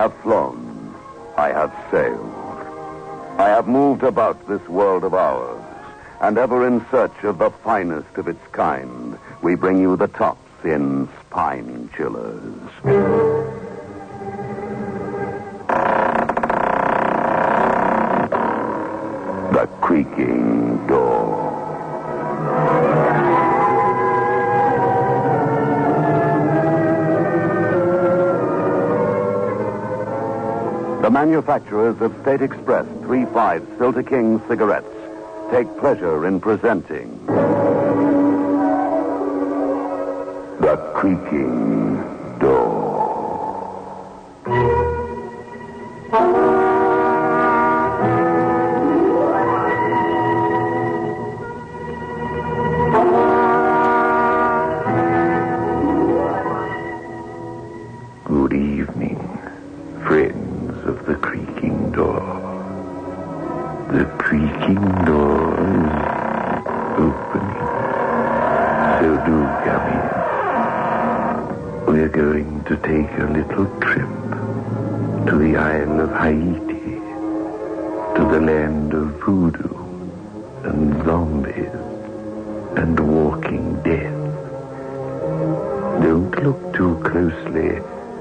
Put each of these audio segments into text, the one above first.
have flown. I have sailed. I have moved about this world of ours, and ever in search of the finest of its kind, we bring you the tops in spine chillers. The Creaking Door. The manufacturers of State Express 3/5 Filter King cigarettes take pleasure in presenting The Creaking Door. Good evening, friends of the Creaking Door. The Creaking Door is opening, so do come in. We're going to take a little trip to the Isle of Haiti, to the land of voodoo and zombies and walking death. Don't look too closely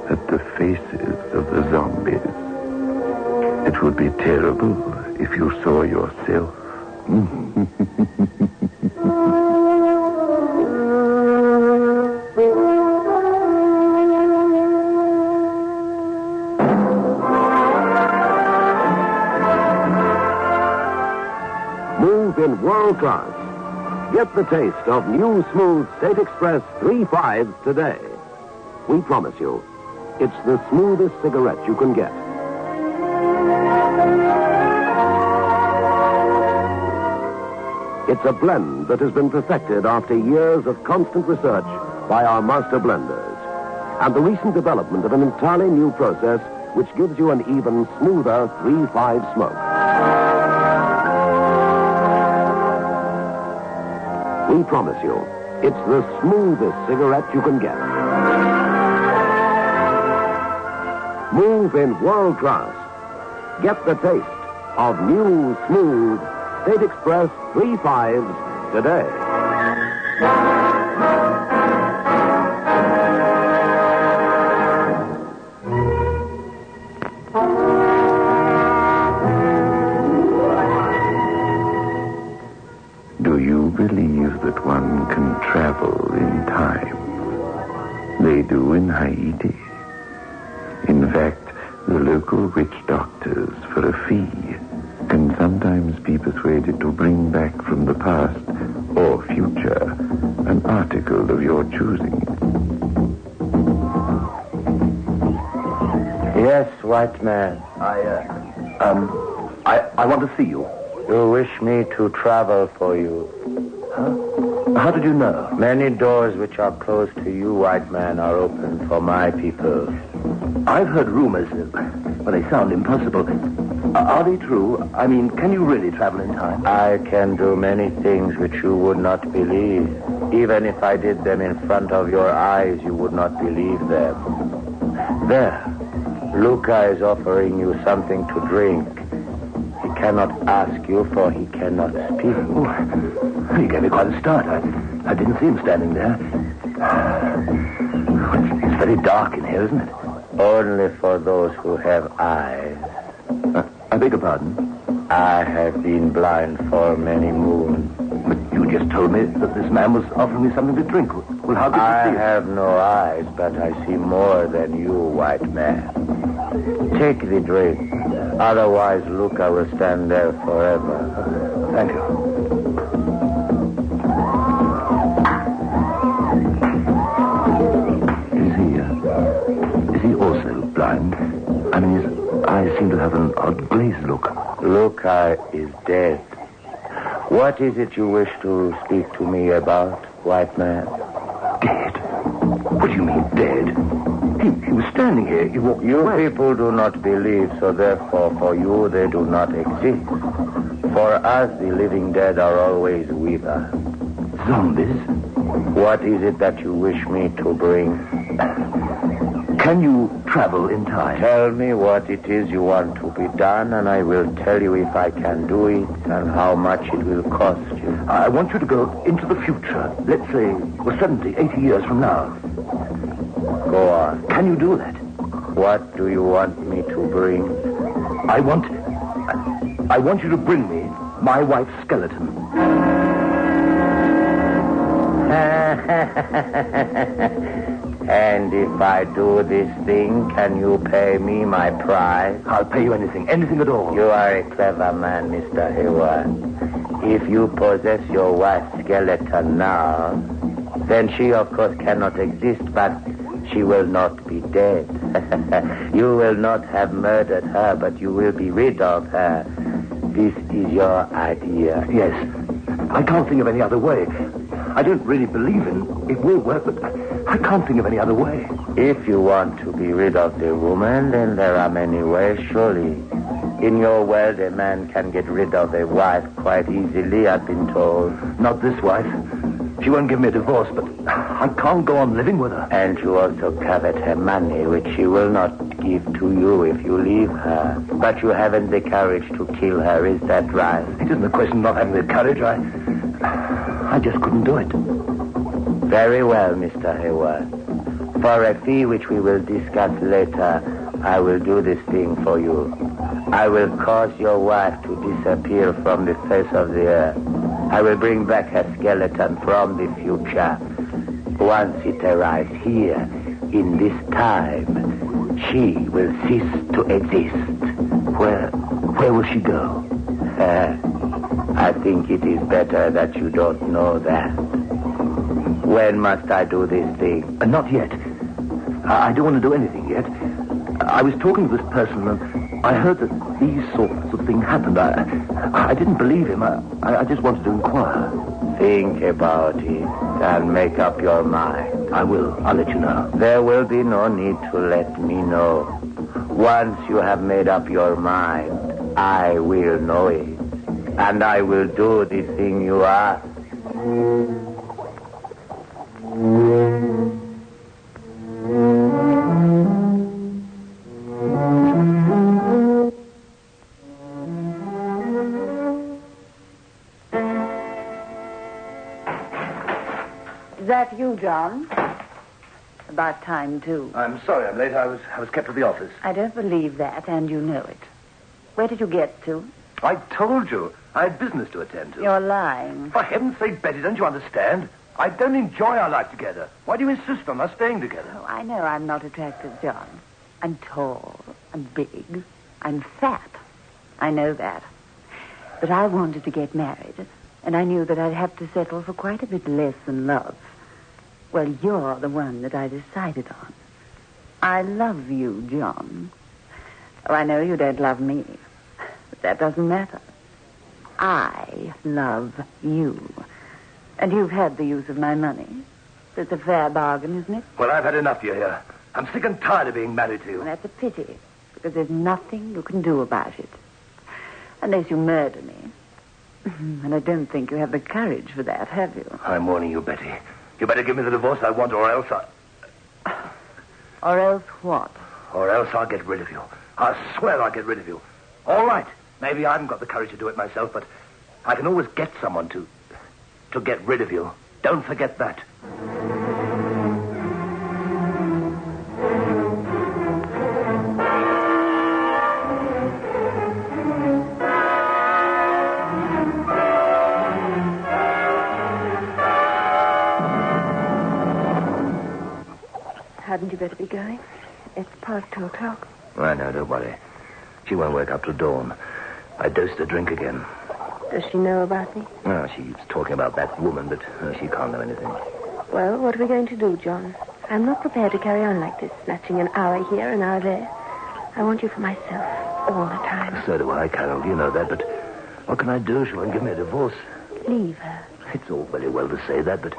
at the faces of the zombies. It would be terrible if you saw yourself. Move in world class. Get the taste of new smooth State Express 3/5 today. We promise you, it's the smoothest cigarette you can get. It's a blend that has been perfected after years of constant research by our master blenders, and the recent development of an entirely new process which gives you an even smoother 3/5 smoke. We promise you, it's the smoothest cigarette you can get. Move in world class. Get the taste of new, smooth State Express 3/5s today. Do you believe that one can travel in time? They do in Haiti. In fact, the local witch doctors, for a fee, can sometimes be persuaded to bring back from the past or future an article of your choosing. Yes, white man. I want to see you. You wish me to travel for you. Huh? How did you know? Many doors which are closed to you, white man, are open for my people. I've heard rumors, but they sound impossible. Are they true? I mean, can you really travel in time? I can do many things which you would not believe. Even if I did them in front of your eyes, you would not believe them. There, Luca is offering you something to drink. He cannot ask you, for he cannot speak. Oh, he gave me quite a start. I didn't see him standing there. It's very dark in here, isn't it? Only for those who have eyes. I beg your pardon? I have been blind for many moons. But you just told me that this man was offering me something to drink. Well, how could you see it? I have no eyes, but I see more than you, white man. Take the drink. Otherwise, Luca will stand there forever. Thank you. Is he also blind? I mean, his eyes seem to have an odd glazed look. Luca is dead. What is it you wish to speak to me about, white man? Dead? What do you mean, dead? He was standing here. He walked You away. people do not believe, so therefore for you they do not exist. For us, the living dead are always with us. Zombies? What is it that you wish me to bring? Can you travel in time? Tell me what it is you want to be done, and I will tell you if I can do it and how much it will cost you. I want you to go into the future. Let's say, 70, 80 years from now. Go on. Can you do that? What do you want me to bring? I want you to bring me my wife's skeleton. And if I do this thing, can you pay me my price? I'll pay you anything at all. You are a clever man, Mr. Hayward. If you possess your wife's skeleton now, then she, of course, cannot exist, but she will not be dead. You will not have murdered her, but you will be rid of her. This is your idea. Yes. I can't think of any other way. I don't really believe it will work, but I can't think of any other way. If you want to be rid of the woman, then there are many ways, surely. In your world, a man can get rid of a wife quite easily, I've been told. Not this wife. She won't give me a divorce, but I can't go on living with her. And you also covet her money, which she will not give to you if you leave her. But you haven't the courage to kill her, is that right? It isn't a question of not having the courage. I just couldn't do it. Very well, Mr. Hayward. For a fee which we will discuss later, I will do this thing for you. I will cause your wife to disappear from the face of the earth. I will bring back her skeleton from the future. Once it arrives here, in this time, she will cease to exist. Where will she go? I think it is better that you don't know that. When must I do this thing? Not yet. I don't want to do anything yet. I was talking to this person, and I heard that these sorts of things happened. I didn't believe him. I just wanted to inquire. Think about it and make up your mind. I will. I'll let you know. There will be no need to let me know. Once you have made up your mind, I will know it. And I will do the thing you ask. Is that you, John? About time, too. I'm sorry I'm late. I was kept at the office. I don't believe that, and you know it. Where did you get to? I told you. I had business to attend to. You're lying. For heaven's sake, Betty, don't you understand? I don't enjoy our life together. Why do you insist on us staying together? Oh, I know I'm not attractive, John. I'm tall. I'm big. I'm fat. I know that. But I wanted to get married, and I knew that I'd have to settle for quite a bit less than love. Well, you're the one that I decided on. I love you, John. Oh, I know you don't love me, but that doesn't matter. I love you. And you've had the use of my money. It's a fair bargain, isn't it? Well, I've had enough, you hear. I'm sick and tired of being married to you. Well, that's a pity, because there's nothing you can do about it. Unless you murder me. And I don't think you have the courage for that, have you? I'm warning you, Betty. You better give me the divorce I want, or else Or else what? Or else I'll get rid of you. I swear I'll get rid of you. All right. Maybe I haven't got the courage to do it myself, but I can always get someone to get rid of you. Don't forget that. Hadn't you better be going? It's past 2:00. I know, don't worry. She won't wake up till dawn. I dosed her drink again. Does she know about me? Oh, she's talking about that woman, but she can't know anything. Well, what are we going to do, John? I'm not prepared to carry on like this, snatching an hour here, an hour there. I want you for myself, all the time. So do I, Carol. You know that, but what can I do? She won't give me a divorce. Leave her. It's all very well to say that, but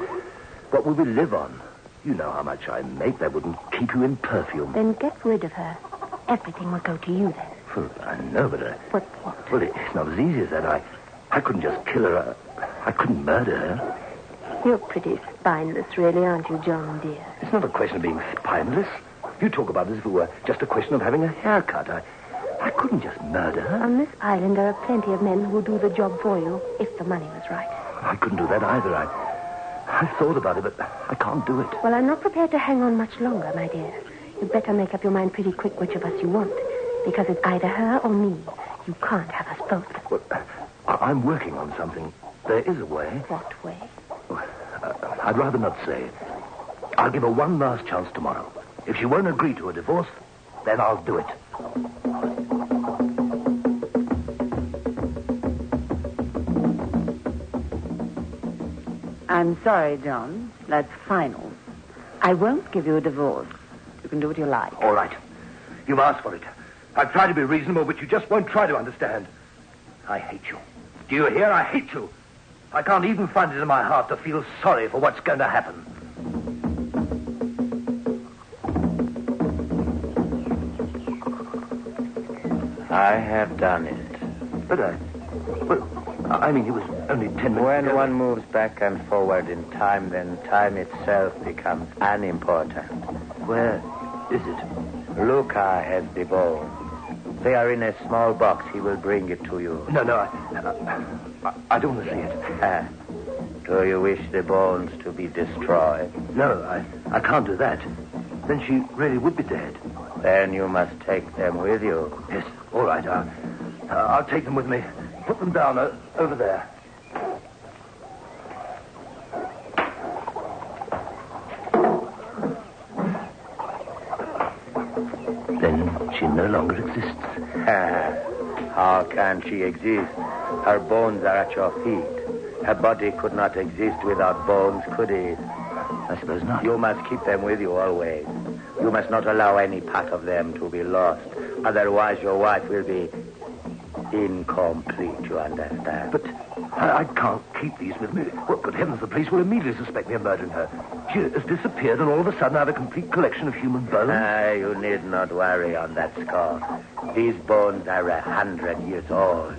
what will we live on? You know how much I make. That wouldn't keep you in perfume. Then get rid of her. Everything will go to you then. Well, I know, but... But what? Well, it's not as easy as that. I couldn't just kill her. I couldn't murder her. You're pretty spineless, really, aren't you, John, dear? It's not a question of being spineless. You talk about it as if it were just a question of having a haircut. I couldn't just murder her. On this island, there are plenty of men who will do the job for you, if the money was right. I couldn't do that either. I thought about it, but I can't do it. Well, I'm not prepared to hang on much longer, my dear. You'd better make up your mind pretty quick which of us you want. Because it's either her or me. You can't have us both. Well, I'm working on something. There is a way. What way? I'd rather not say. I'll give her one last chance tomorrow. If she won't agree to a divorce, then I'll do it. I'm sorry, John. That's final. I won't give you a divorce. You can do what you like. All right. You've asked for it. I've tried to be reasonable, but you just won't try to understand. I hate you. Do you hear? I hate you. I can't even find it in my heart to feel sorry for what's going to happen. I have done it. But I mean, it was only 10 minutes When ago. one moves back and forward in time, then time itself becomes unimportant. Where is it? Luca has the bones. They are in a small box. He will bring it to you. No, I don't want to see it. Do you wish the bones to be destroyed? No, I can't do that. Then she really would be dead. Then you must take them with you. Yes, all right. I'll take them with me. Put them down over there. Then she no longer exists. How can she exist? Her bones are at your feet. Her body could not exist without bones, could it? I suppose not. You must keep them with you always. You must not allow any part of them to be lost. Otherwise, your wife will be incomplete, you understand? But I can't keep these with me. Well, good heavens, the police will immediately suspect me of murdering her. She has disappeared, and all of a sudden I have a complete collection of human bones. You need not worry on that score. These bones are 100 years old.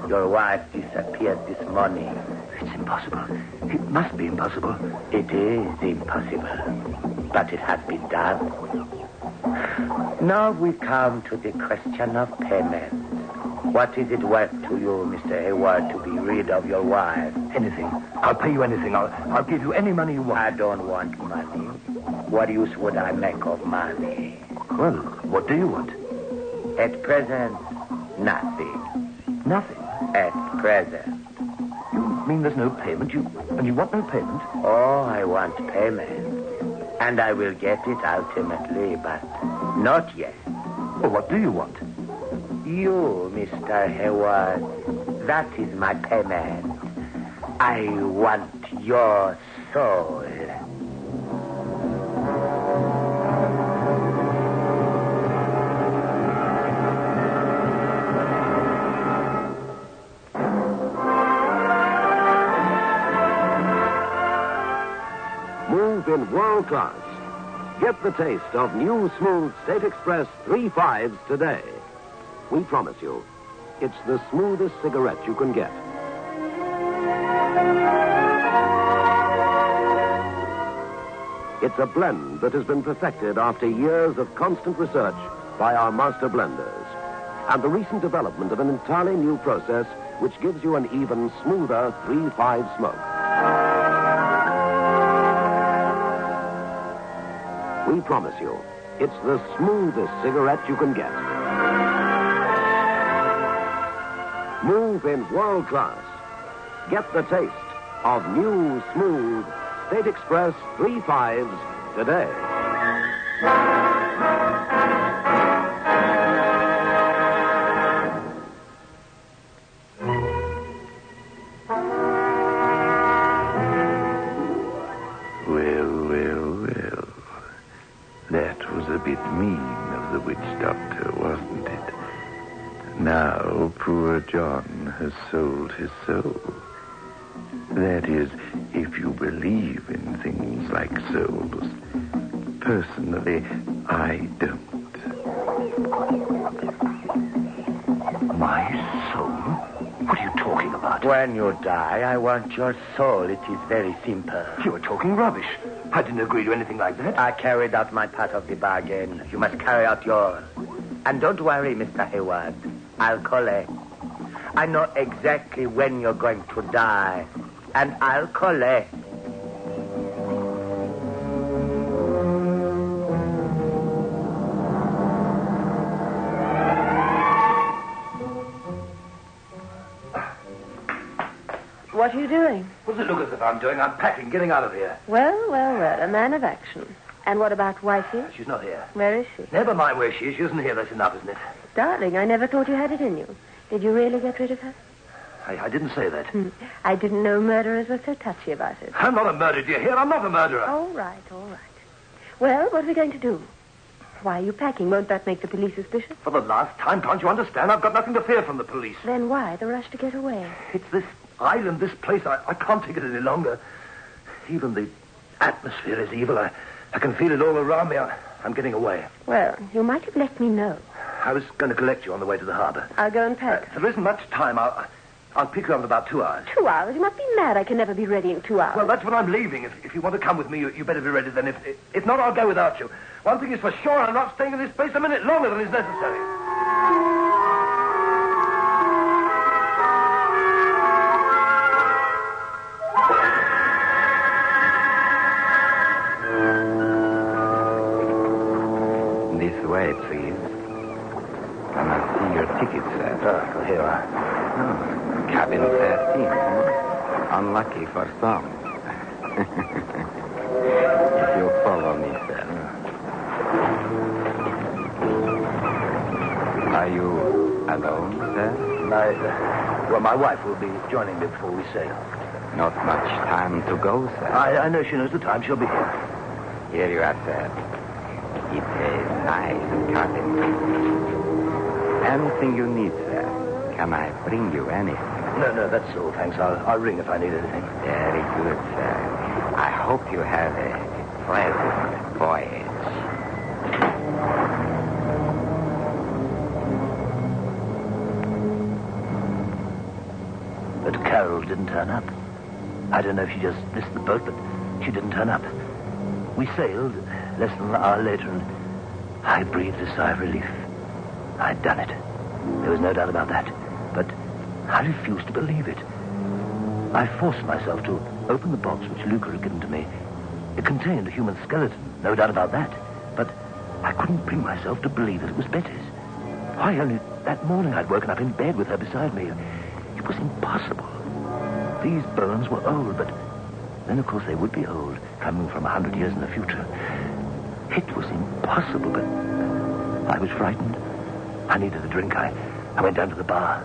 Your wife disappeared this morning. It's impossible. It must be impossible. It is impossible, but it has been done. Now we come to the question of payment. What is it worth to you, Mr. Hayward, to be rid of your wife? Anything. I'll pay you anything. I'll give you any money you want. I don't want money. What use would I make of money? Well, what do you want? At present, nothing. Nothing. At present. You mean there's no payment? You want no payment? Oh, I want payment. And I will get it ultimately, but not yet. Well, what do you want? You, Mr. Hayward, that is my payment. I want your soul. Move in world class. Get the taste of new smooth State Express 3/5s today. We promise you, it's the smoothest cigarette you can get. It's a blend that has been perfected after years of constant research by our master blenders. And the recent development of an entirely new process which gives you an even smoother 3/5 smoke. We promise you, it's the smoothest cigarette you can get. Move in world class. Get the taste of new, smooth State Express 3/5s today. Well. That was a bit mean of the witch doctor, wasn't it? Now poor John has sold his soul. That is, if you believe in things like souls. Personally, I don't. My soul? What are you talking about? When you die, I want your soul. It is very simple. You are talking rubbish. I didn't agree to anything like that. I carried out my part of the bargain. You must carry out yours. And don't worry, Mr. Hayward. I'll collect. I know exactly when you're going to die. And I'll collect. What are you doing? What does it look as if I'm doing? I'm packing, getting out of here. Well, a man of action. And what about wifey? She's not here. Where is she? Never mind where she is. She isn't here. That's enough, isn't it? Darling, I never thought you had it in you. Did you really get rid of her? I didn't say that. I didn't know murderers were so touchy about it. I'm not a murderer, do you hear? I'm not a murderer. All right. Well, what are we going to do? Why are you packing? Won't that make the police suspicious? For the last time, can't you understand? I've got nothing to fear from the police. Then why the rush to get away? It's this island, this place. I can't take it any longer. Even the atmosphere is evil. I can feel it all around me. I'm getting away. Well, you might have let me know. I was going to collect you on the way to the harbor. I'll go and pack. There isn't much time. I'll pick you up in about 2 hours. 2 hours? You must be mad. I can never be ready in 2 hours. Well, that's when I'm leaving. If you want to come with me, you better be ready then. If not, I'll go without you. One thing is for sure, I'm not staying in this place a minute longer than is necessary. This way, please. I must see your ticket, sir. Well, here I Oh, cabin 13. Unlucky for some. If you'll follow me, sir. Are you alone, sir? Well, my wife will be joining me before we sail. Not much time to go, sir. I know she knows the time. She'll be here. Here you are, sir. It's a nice cabin. Anything you need, sir. Can I bring you anything? No, that's all, thanks. I'll ring if I need anything. Very good, sir. I hope you have a pleasant voyage. But Carol didn't turn up. I don't know if she just missed the boat, but she didn't turn up. We sailed less than an hour later, and I breathed a sigh of relief. I'd done it. There was no doubt about that. But I refused to believe it. I forced myself to open the box which Luca had given to me. It contained a human skeleton, no doubt about that. But I couldn't bring myself to believe that it was Betty's. Why, only that morning I'd woken up in bed with her beside me. It was impossible. These bones were old, but then, of course, they would be old, coming from 100 years in the future. It was impossible, but I was frightened. I needed a drink. I went down to the bar.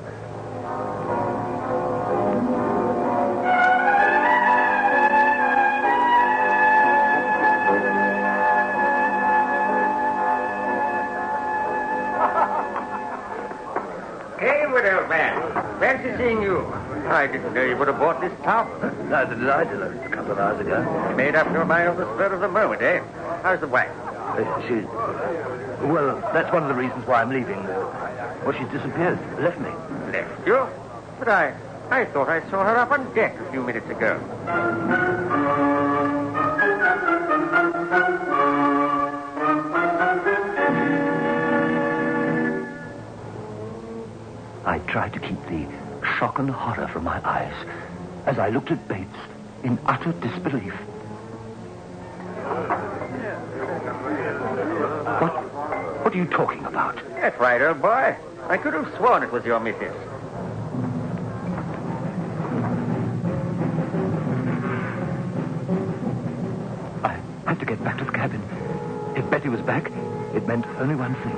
Hayward, old man. Fancy seeing you. I didn't know you would have bought this top. Neither did I till a couple of hours ago. You made up your mind on the spur of the moment, eh? How's the wife? Well, that's one of the reasons why I'm leaving. Well, she's disappeared. Left me. Left you? But I thought I saw her up on deck a few minutes ago. I tried to keep the shock and horror from my eyes as I looked at Bates in utter disbelief. What are you talking about? That's right, old boy. I could have sworn it was your missus. I had to get back to the cabin. If Betty was back, it meant only one thing.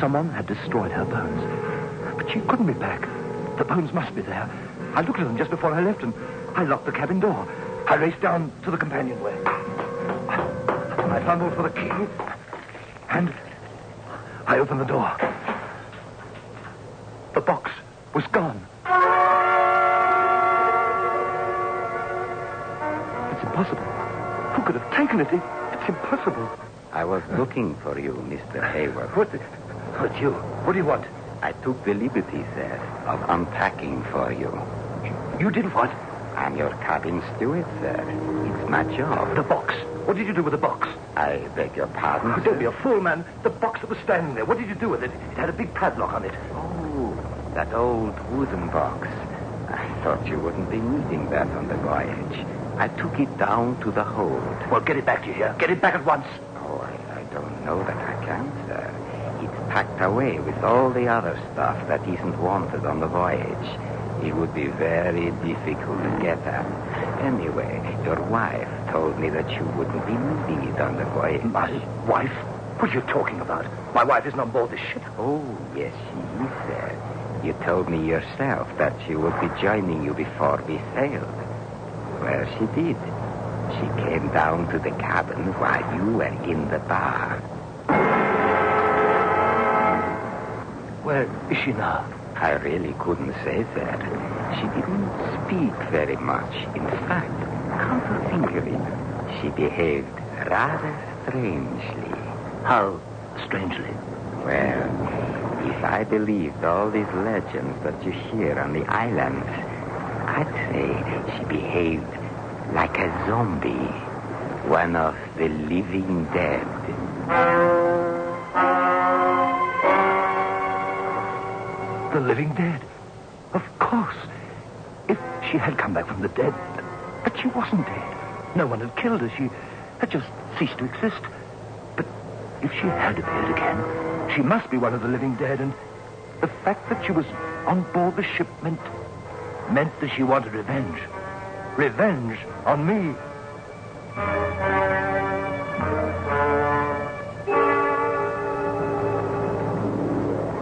Someone had destroyed her bones. But she couldn't be back. The bones must be there. I looked at them just before I left, and I locked the cabin door. I raced down to the companionway. I fumbled for the key, and I opened the door. The box was gone. It's impossible. Who could have taken it? It's impossible. I was looking for you, Mr. Hayward. What you? What do you want? I took the liberty, sir, of unpacking for you. You did what? I'm your cabin steward, sir. It's my job. The box. What did you do with the box? I beg your pardon? Oh, don't be a fool, man. The box that was standing there. What did you do with it? It had a big padlock on it. Oh, that old wooden box. I thought you wouldn't be needing that on the voyage. I took it down to the hold. Well, get it back to you here. Get it back at once. Oh, I don't know that I can, sir. It's packed away with all the other stuff that isn't wanted on the voyage. It would be very difficult to get at. Anyway, your wife told me that you wouldn't be needing it on the voyage. My wife? What are you talking about? My wife isn't on board this ship. Oh, yes, she said. You told me yourself that she would be joining you before we sailed. Well, she did. She came down to the cabin while you were in the bar. Where is she now? I really couldn't say that. She didn't speak very much. In fact, come to think of it, she behaved rather strangely. How strangely? Well, if I believed all these legends that you hear on the islands, I'd say she behaved like a zombie, one of the living dead. The living dead? Of course. If she had come back from the dead, but she wasn't dead. No one had killed her. She had just ceased to exist. But if she had appeared again, she must be one of the living dead, and the fact that she was on board the ship meant that she wanted revenge. Revenge on me.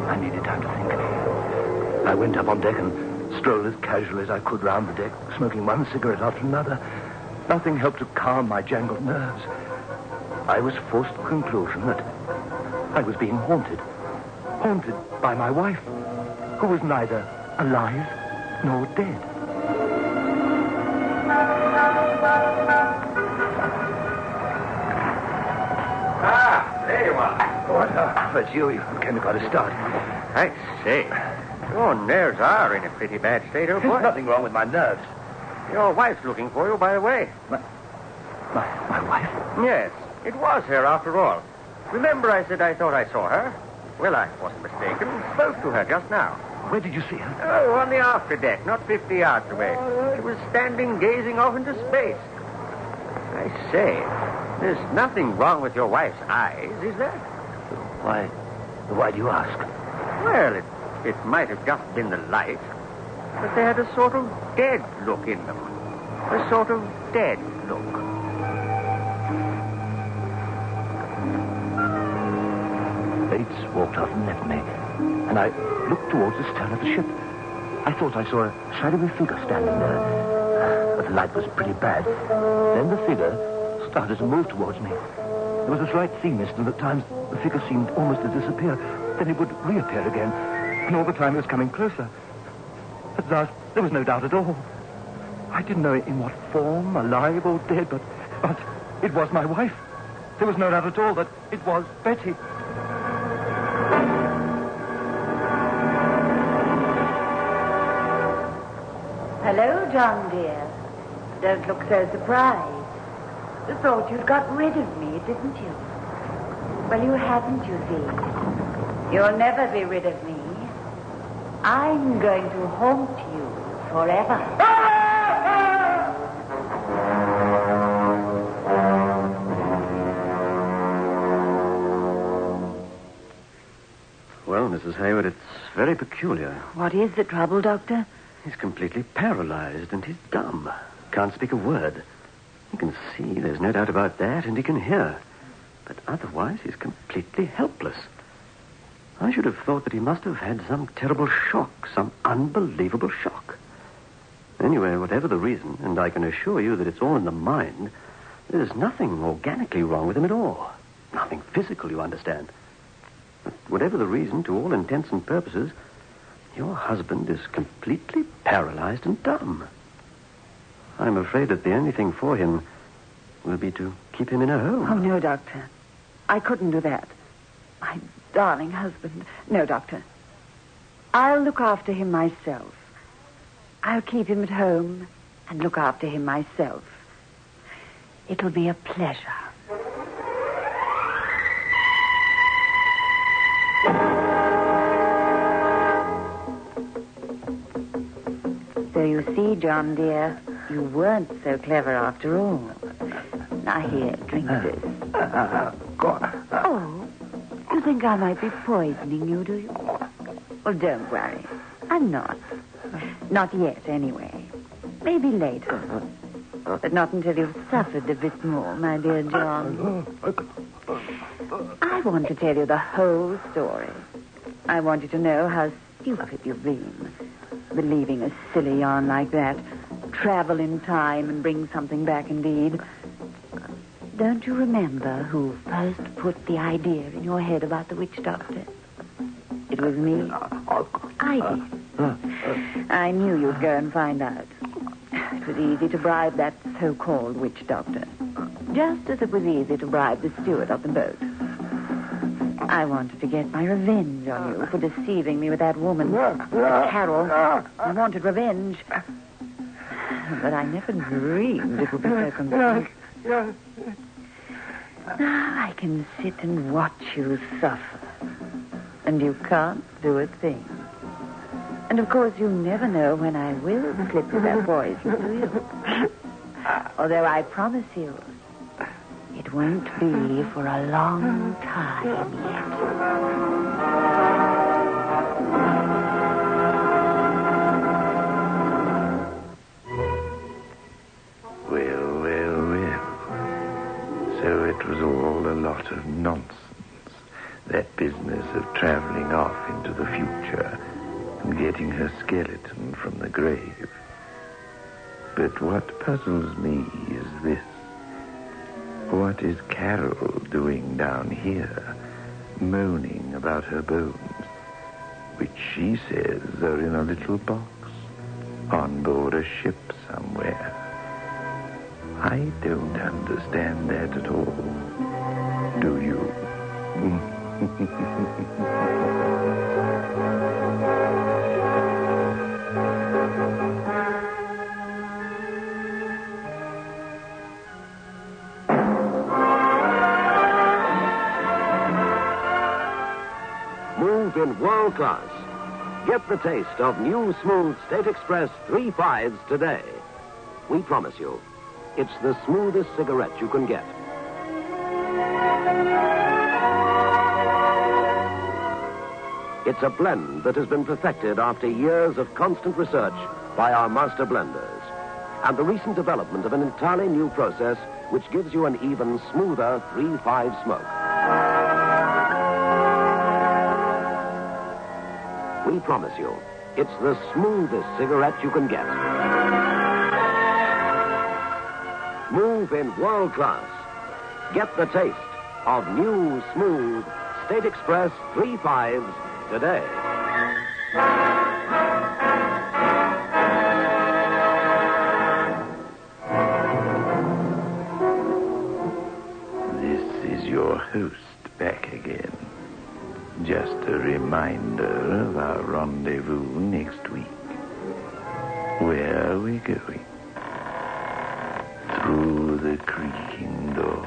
I needed time to think. I went up on deck and strolled as casually as I could round the deck, smoking one cigarette after another. Nothing helped to calm my jangled nerves. I was forced to the conclusion that I was being haunted. Haunted by my wife, who was neither alive nor dead. There you are. What? It's you. You came to quite a start. I say, your nerves are in a pretty bad state, old boy. There's nothing wrong with my nerves. Your wife's looking for you, by the way. My wife? Yes, it was her after all. Remember I said I thought I saw her? Well, I wasn't mistaken. Spoke to her just now. Where did you see her? Oh, on the after deck, not 50 yards away. She was standing gazing off into space. I say, there's nothing wrong with your wife's eyes, is there? Why do you ask? Well, it might have just been the light, but they had a sort of dead look in them. A sort of dead look. Bates walked out and left me, and I looked towards the stern of the ship. I thought I saw a shadowy figure standing there, but the light was pretty bad. Then the figure started to move towards me. There was a slight sea mist, and at times the figure seemed almost to disappear. Then it would reappear again, and all the time it was coming closer. At last, there was no doubt at all. I didn't know in what form, alive or dead, but it was my wife. There was no doubt at all that it was Betty. Hello, John, dear. Don't look so surprised. You thought you'd got rid of me, didn't you? Well, you haven't, you see. You'll never be rid of me. I'm going to haunt you forever. Well, Mrs. Hayward, it's very peculiar. What is the trouble, Doctor? He's completely paralyzed and he's dumb. Can't speak a word. He can see, there's no doubt about that, and he can hear. But otherwise, he's completely helpless. I should have thought that he must have had some terrible shock, some unbelievable shock. Anyway, whatever the reason, and I can assure you that it's all in the mind, there's nothing organically wrong with him at all. Nothing physical, you understand. But whatever the reason, to all intents and purposes, your husband is completely paralyzed and dumb. I'm afraid that the only thing for him will be to keep him in a home. Oh, no, Doctor. I couldn't do that. My darling husband. No, Doctor. I'll look after him myself. I'll keep him at home and look after him myself. It'll be a pleasure. So you see, John, dear, you weren't so clever after all. Now here, drink this. Oh, you think I might be poisoning you, do you? Well, don't worry. I'm not. Not yet, anyway. Maybe later. But not until you've suffered a bit more, my dear John. I want to tell you the whole story. I want you to know how stupid you've been. Believing a silly yarn like that. Travel in time and bring something back indeed. Don't you remember who first put the idea in your head about the witch doctor? It was me. I did. I knew you'd go and find out. It was easy to bribe that so-called witch doctor. Just as it was easy to bribe the steward of the boat. I wanted to get my revenge on you for deceiving me with that woman, Carol. I wanted revenge. But I never dreamed it would be so complete. Now I can sit and watch you suffer. And you can't do a thing. And of course you never know when I will slip you that poison, do you? Although I promise you, it won't be for a long time yet. Well. So it was all a lot of nonsense. That business of traveling off into the future and getting her skeleton from the grave. But what puzzles me is this. What is Carol doing down here, moaning about her bones, which she says are in a little box on board a ship somewhere? I don't understand that at all. Do you? Move in world class. Get the taste of new smooth State Express 3.5s today. We promise you, it's the smoothest cigarette you can get. It's a blend that has been perfected after years of constant research by our master blenders. And the recent development of an entirely new process which gives you an even smoother 3.5 smoke. We promise you, it's the smoothest cigarette you can get. Move in world class. Get the taste of new, smooth State Express 3.5s today. This is your host back again. Just a reminder of our rendezvous next week. Where are we going? Through the creaking door.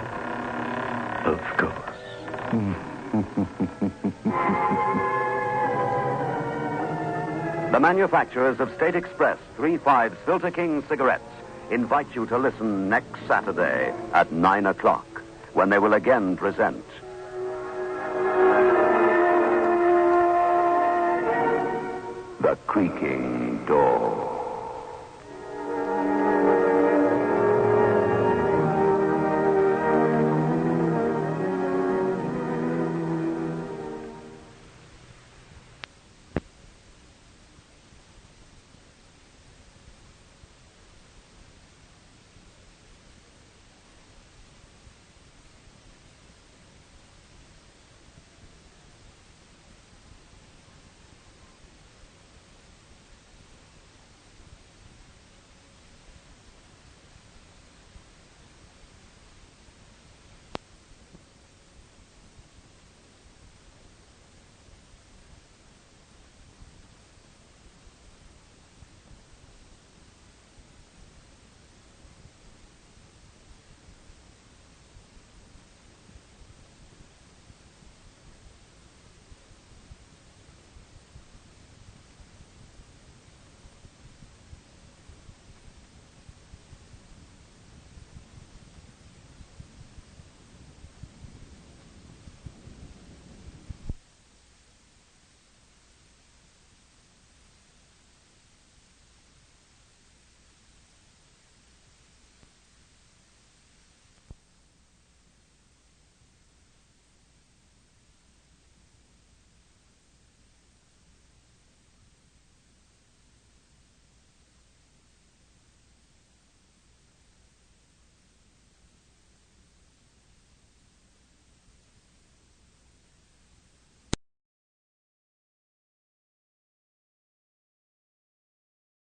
Of course. The manufacturers of State Express 3.5 Filter King cigarettes invite you to listen next Saturday at 9 o'clock when they will again present The Creaking Door.